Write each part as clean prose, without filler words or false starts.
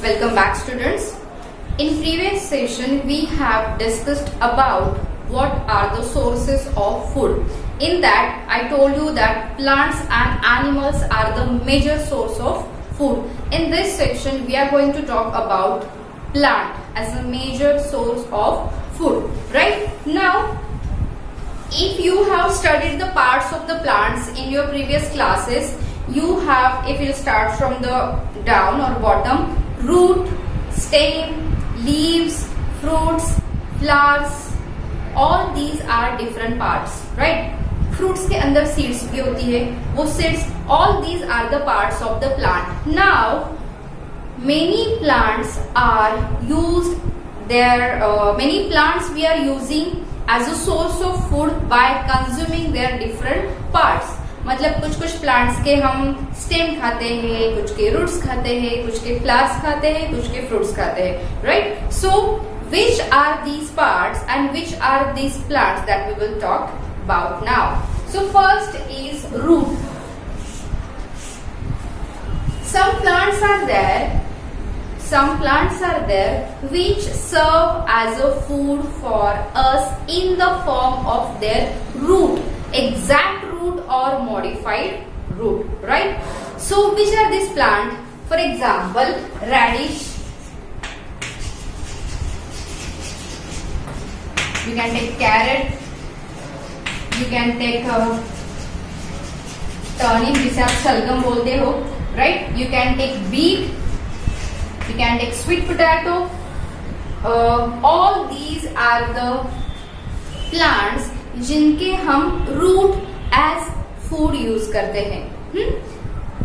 Welcome back, students. In previous session we have discussed about what are the sources of food. In that I told you that plants and animals are the major source of food. In this section we are going to talk about plant as a major source of food. Right now, if you have studied the parts of the plants in your previous classes, you have, if you start from the down or bottom, root, stem, leaves, fruits, flowers, all these are different parts, right? Fruits के अंदर seeds भी होती है, वो seeds, all these are the parts of the plant. Now, many plants are used, many plants we are using as a source of food by consuming their different parts. मतलब कुछ कुछ plants के हम stem खाते हैं, कुछ के roots खाते हैं, कुछ के फ्लावर्स खाते हैं, कुछ के फ्रूट्स खाते हैं, right? So which are these parts and which are these plants that we will talk about now? So first is root. Some plants are there which serve as a food for us in the form of their root, exact root or modified root, right? So which are these plants? For example, radish. You can take carrot. You can take turnip, जिसे आप शलगम बोलते हो, right? You can take beet. You can take sweet potato. All these are the plants जिनके हम root as food use करते हैं.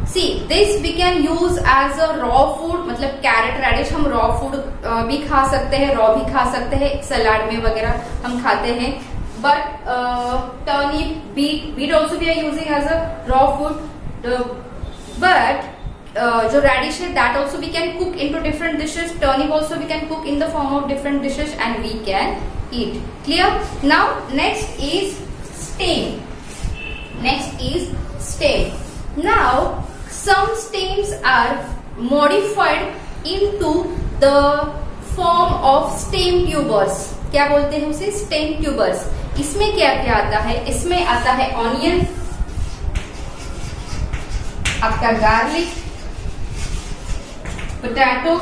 See, this we can use as a raw food. मतलब carrot, radish हम raw food भी खा सकते हैं, raw भी खा सकते हैं, सलाद में वगैरह हम खाते हैं. But turnip, beet also we are using as a raw food. But जो radish है, that also we can cook into different dishes. Turnip also we can cook in the form of different dishes and we can eat. Clear? Now next is stem. Now some stems are modified into the form of stem tubers. क्या बोलते हैं उसे? Stem tubers. इसमें क्या क्या आता है? इसमें आता है ऑनियन, आपका garlic, potato,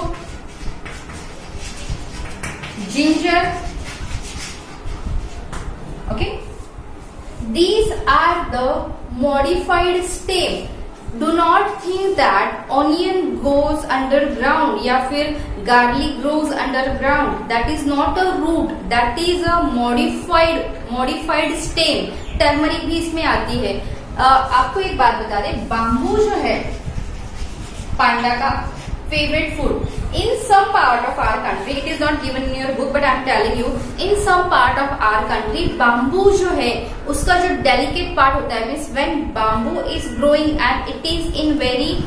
ginger. Okay, these are the modified stem. Do not think that onion goes underground या फिर garlic grows underground. That is not a root. That is a modified stem. Turmeric भी इसमें आती है. आपको एक बात बता दें, बाम्बू जो है पांडा का favorite food. In some part of our country, it is not given in your book, but I am telling you, in some part of our country, bamboo जो है, उसका जो delicate part होता है, means when bamboo is growing and it is in very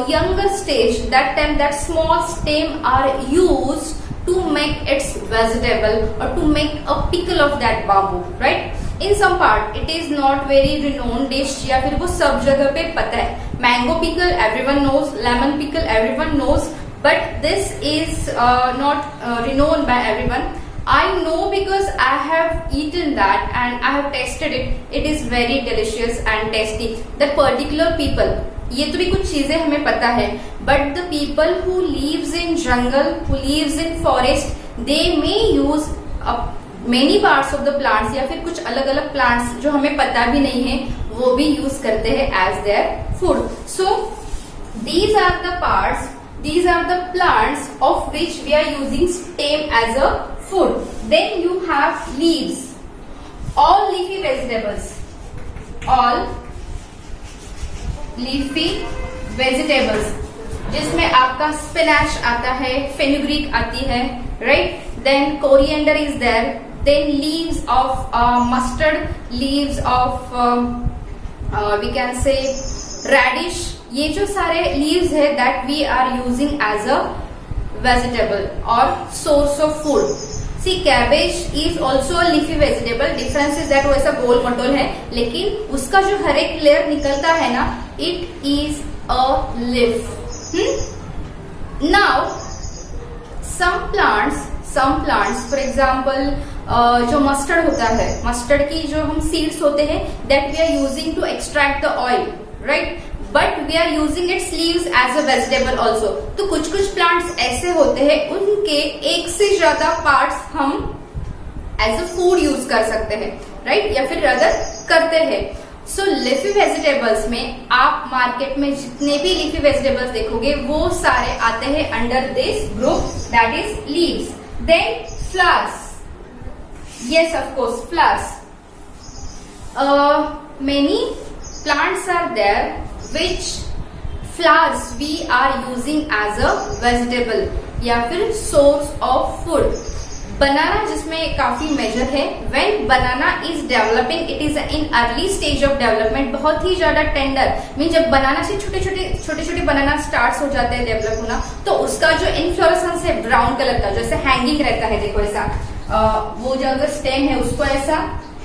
younger stage, that time that small stem are used to make its vegetable or to make a pickle of that bamboo, right? In some part, it is not very renowned dish या फिर वो सब जगह पे पता है. Mango pickle everyone knows, lemon pickle everyone knows, but this is not renowned by everyone. I know because I have eaten that and I have tasted it. It is very delicious and tasty. That particular people, ये तो भी कुछ चीजें हमें पता है, but the people who lives in jungle, who lives in forest, they may use many parts of the plants या फिर कुछ अलग अलग plants जो हमें पता भी नहीं है, वो भी use करते हैं as their food. So these are the parts, these are the plants of which we are using stem as a food. Then you have leaves, all leafy vegetables, all leafy vegetables, जिसमें आपका spinach आता है, fenugreek आती है, right? Then coriander is there. Then leaves of mustard, leaves of we can say radish. ये जो सारे leaves है that we are using as a vegetable or source of food. See, cabbage is also a leafy vegetable. Difference is that वो ऐसा गोल मटोल है, लेकिन उसका जो हर एक लेयर निकलता है ना, it is a leaf. Now some plants for example जो मस्टर्ड होता है, मस्टर्ड की जो हम सीड्स होते हैं that we are using to extract the oil, right? But we are using its leaves as a vegetable also. तो कुछ प्लांट्स ऐसे होते हैं उनके एक से ज्यादा पार्ट्स हम एज अ फूड यूज कर सकते हैं, राइट? या फिर अदर करते हैं. सो लीफी वेजिटेबल्स में आप मार्केट में जितने भी लीफी वेजिटेबल्स देखोगे वो सारे आते हैं under this group, that is leaves. Then flowers, yes of course flowers. Many plants are there which flowers we are using as a vegetable या फिर source of food. बनाना जिसमें काफी मेजर है. When banana is developing, it is in early stage of development, बहुत ही ज्यादा tender. Mean जब बनाना से छोटे बनाना स्टार्ट हो जाते हैं डेवलप होना, तो उसका जो इन्फ्लोरेसेंस है ब्राउन कलर का, जैसे हैंगिंग रहता है, देखो ऐसा वो जो अगर स्टेम है उसको ऐसा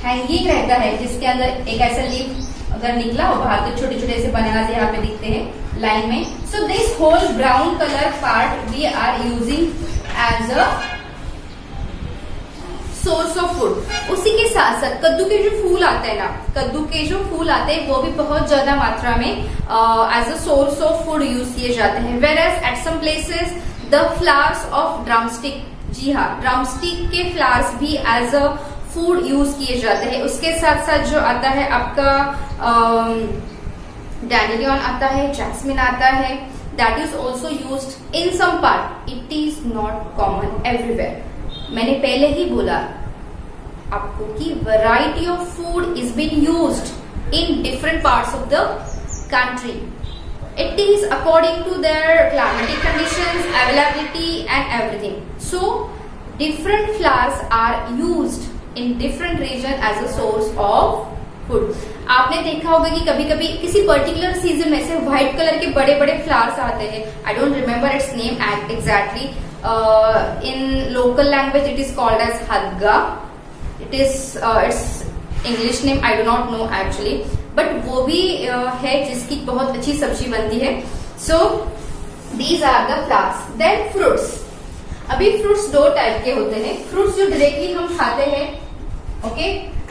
हैंगिंग रहता है, जिसके अंदर एक ऐसा लीफ अगर निकला हो बाहर, तो छोटे ऐसे बनाना यहाँ पे दिखते हैं लाइन में. So this whole brown colour part we are using as a source of food. उसी के साथ साथ कद्दू के जो फूल आते हैं ना, कद्दू के जो फूल आते हैं वो भी बहुत ज्यादा मात्रा में as a source of food use किए जाते हैं. Whereas at some places the flowers of drumstick, जी हाँ, ड्रमस्टिक के फ्लावर्स भी एज अ फूड यूज किए जाते हैं. उसके साथ साथ जो आता है आपका डैंडेलियन आता है, जैस्मिन आता है, that is also used in some part. It is not common everywhere. मैंने पहले ही बोला आपको कि variety of food is been used in different parts of the country. It is according to their climatic conditions, availability and everything. So different flowers are used in different region as a source of food. आपने देखा होगा कि कभी कभी किसी particular season में से white colour के बड़े फ्लावर्स आते हैं. I don't remember its name exactly. In local language it is called as हदगा. It is its English name I do not know actually, but वो भी है जिसकी बहुत अच्छी सब्जी बनती है. So these are the flowers. Then fruits. अभी फ्रूट्स दो टाइप के होते हैं. फ्रूट्स जो डायरेक्टली हम खाते हैं, ओके,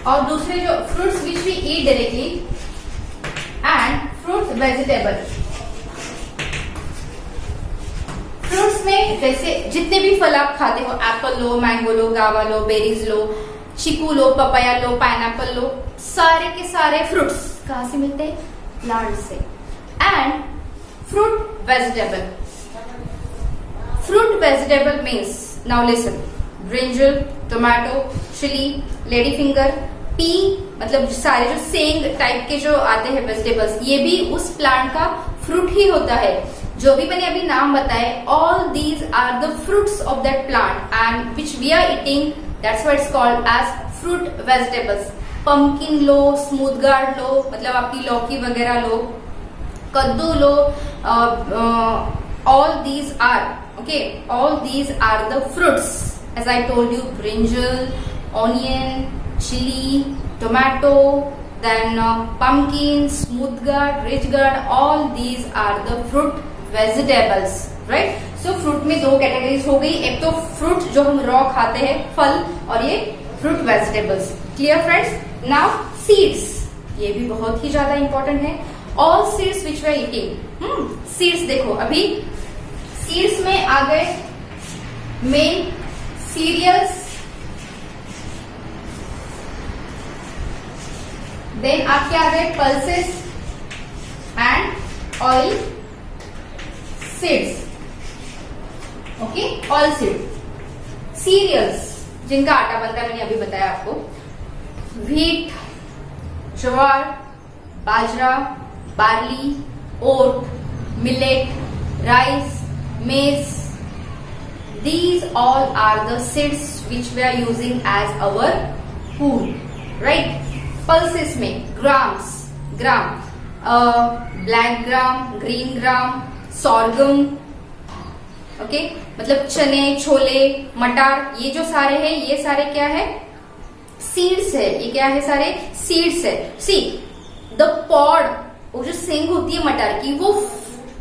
और दूसरे जो fruits which we eat directly, and fruits vegetable. Fruits में जैसे जितने भी फल आप खाते हो, एप्पल लो, मैंगो लो, गावा लो, बेरीज लो, चीकू लो, पपाया लो, पाइनएप्पल लो, सारे के सारे फ्रूट्स कहां से मिलते हैं? प्लांट से. And fruit vegetable. Fruit vegetable means, now listen, brinjal, tomato, chilli, lady finger, pea, मतलब सारे जो सेंग टाइप के जो आते हैं वेजिटेबल्स, ये भी उस प्लांट का फ्रूट ही होता है. जो भी मैंने अभी नाम बताए, all these are the fruits of that plant and which we are eating. That's why it's called as fruit vegetables. Pumpkin लो, स्मूथ गार्ड लो, मतलब आपकी लौकी वगैरह लो, कद्दू लो, all these are, okay, all these are the fruits. As I told you, brinjal, onion, chili, tomato, then pumpkin, smooth gourd, rich gourd, all these are the fruit vegetables, right? So fruit में दो categories हो गई. एक तो fruit जो हम raw खाते हैं, फल, और ये fruit vegetables. Clear friends? Now seeds, ये भी बहुत ही ज्यादा इंपॉर्टेंट है. All seeds which we are eating. Seeds देखो, अभी सीड्स में आ गए मेन सीरियल्स, देन आपके आ गए pulses and oil seeds. Okay, all seed. Cereals जिनका आटा बनता है, मैंने अभी बताया आपको, wheat, jowar, bajra, barley, oat, millet, rice, maize. These all are the seeds which we are using as our food, right? Pulses में grams, gram, black gram, green gram, sorghum, okay, मतलब चने, छोले, मटर, ये जो सारे हैं, ये सारे क्या है? सीड्स है. ये क्या है? सारे सीड्स है. सी द पॉड, वो जो सिंग होती है मटर की, वो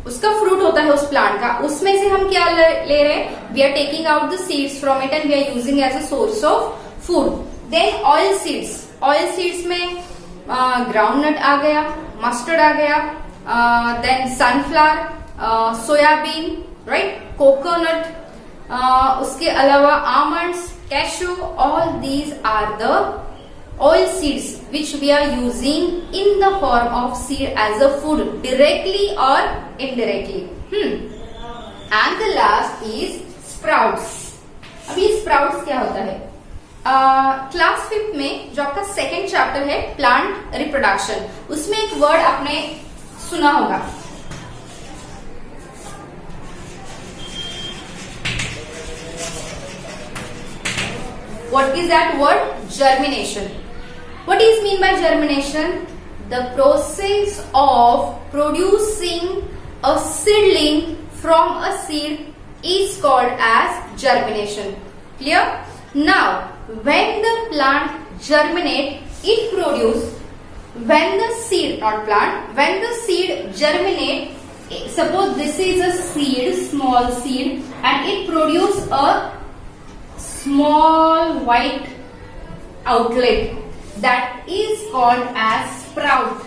उसका फ्रूट होता है उस प्लांट का, उसमें से हम क्या ले रहे हैं, we are taking out the seeds from it and we are using as a source of food. Then oil seeds, oil seeds में ग्राउंडनट आ गया, मस्टर्ड आ गया, then sunflower, soybean, right, coconut, उसके अलावा almonds, cashew, all these are the oil seeds which we are using in the form of seed as a food directly or indirectly. And the last is sprouts. अब ये sprouts क्या होता है? Class 5 में जो आपका सेकेंड चैप्टर है plant reproduction, उसमें एक वर्ड आपने सुना होगा, what is that word? Germination. What is mean by germination? The process of producing a seedling from a seed is called as germination. Clear? Now, when the plant germinate, it produce, when the seed, not plant, when the seed germinate, suppose this is a seed, small seed, and it produce a small white outlet, that is called as sprout.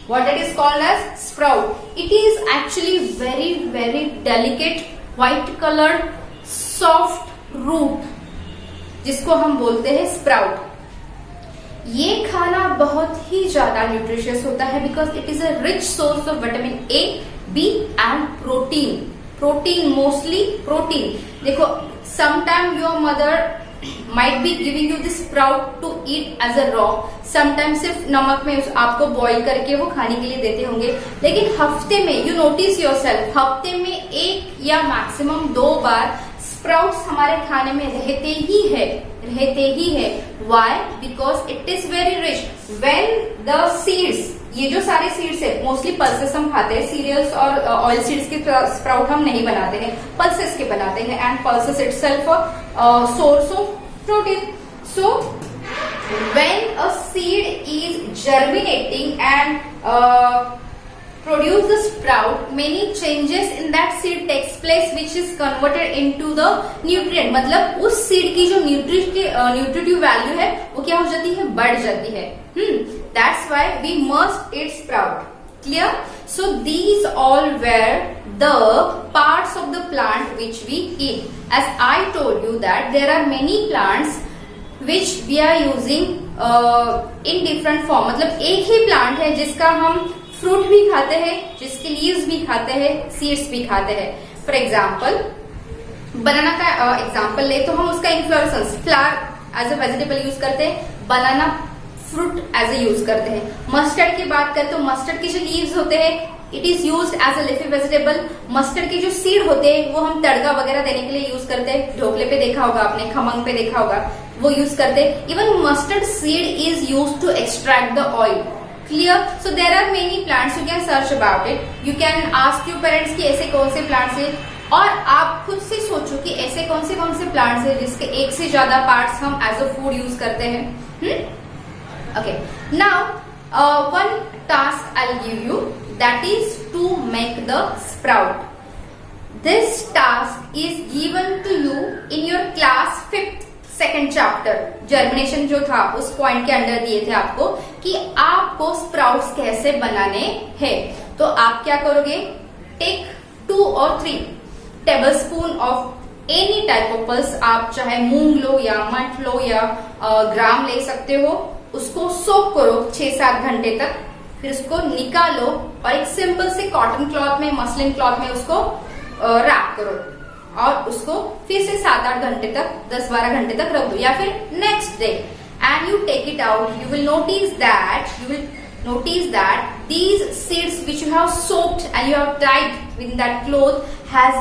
What it is called as sprout? It is actually very delicate white colored soft root, जिसको हम बोलते हैं sprout. ये खाना बहुत ही ज्यादा nutritious होता है because it is a rich source of vitamin A, B and protein. Protein, mostly protein. देखो, sometime your mother might be giving you this sprout to eat as a raw. Sometimes सिर्फ नमक में आपको boil करके वो खाने के लिए देते होंगे, लेकिन हफ्ते में, यू नोटिस योरसेल्फ, हफ्ते में एक या मैक्सिमम 2 बार स्प्राउट्स हमारे खाने में रहते ही है. Why? Because it is very rich. When the seeds, ये जो सारे सीड्स है, मोस्टली पल्सेस हम खाते हैं, सीरियल्स और ऑयल सीड्स के स्प्राउट हम नहीं बनाते हैं, पल्सेस के बनाते हैं, and pulses itself source of protein. So when a seed is germinating and produce the sprout, many changes in that seed takes place which is converted into the nutrient. मतलब उस seed की जो nutritive value है वो क्या हो जाती है, बढ़ जाती है. That's why we must eat sprout. Clear? So these all were the parts of the plant which we eat. As I told you that there are many plants which we are using in different form. मतलब एक ही plant है जिसका हम fruit भी खाते हैं, जिसके leaves भी खाते हैं, सीड्स भी खाते हैं. फॉर एग्जाम्पल बनाना का एग्जाम्पल ले तो हम उसका inflorescence, flower as a vegetable use करते हैं, banana fruit as a use करते हैं. मस्टर्ड की बात करें तो मस्टर्ड के जो लीव्स होते हैं it is used as a leafy vegetable. Mustard के जो सीड होते हैं वो हम तड़का वगैरह देने के लिए यूज करते हैं. ढोकले पे देखा होगा आपने, खमंग पे देखा होगा, वो यूज करते हैं. Even mustard seed is use to extract the oil. Clear? So there are many plants, you can search about it. You can ask your parents कि ऐसे कौन से plants हैं, और आप खुद से सोचो कि ऐसे कौन से plants हैं जिसके एक से ज्यादा parts हम as a food use करते हैं. Okay. Now one task I'll give you, that is to make the sprout. This task is given to you in your class 5th second chapter. Germination जो था उस point के under दिए थे आपको कि आपको स्प्राउट्स कैसे बनाने हैं. तो आप क्या करोगे, take 2 or 3 tablespoon of any type of pulse. आप चाहे मूंग लो या मट लो या ग्राम ले सकते हो. उसको सोक करो 6-7 घंटे तक, फिर उसको निकालो और एक सिंपल से कॉटन क्लॉथ में, मसलिन क्लॉथ में उसको रैप करो और उसको फिर से 7-8 घंटे तक, 10-12 घंटे तक रख दो. या फिर next day and you take it out, you will notice that these seeds which you have soaked and you have tied with that cloth has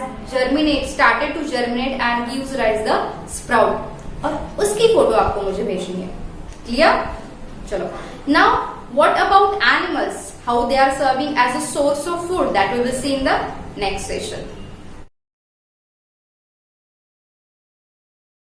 started to germinate and gives rise the sprout. और उसकी photo आपको मुझे भेजनी है. Clear? चलो. Now what about animals? How they are serving as a source of food? That we will see in the next session.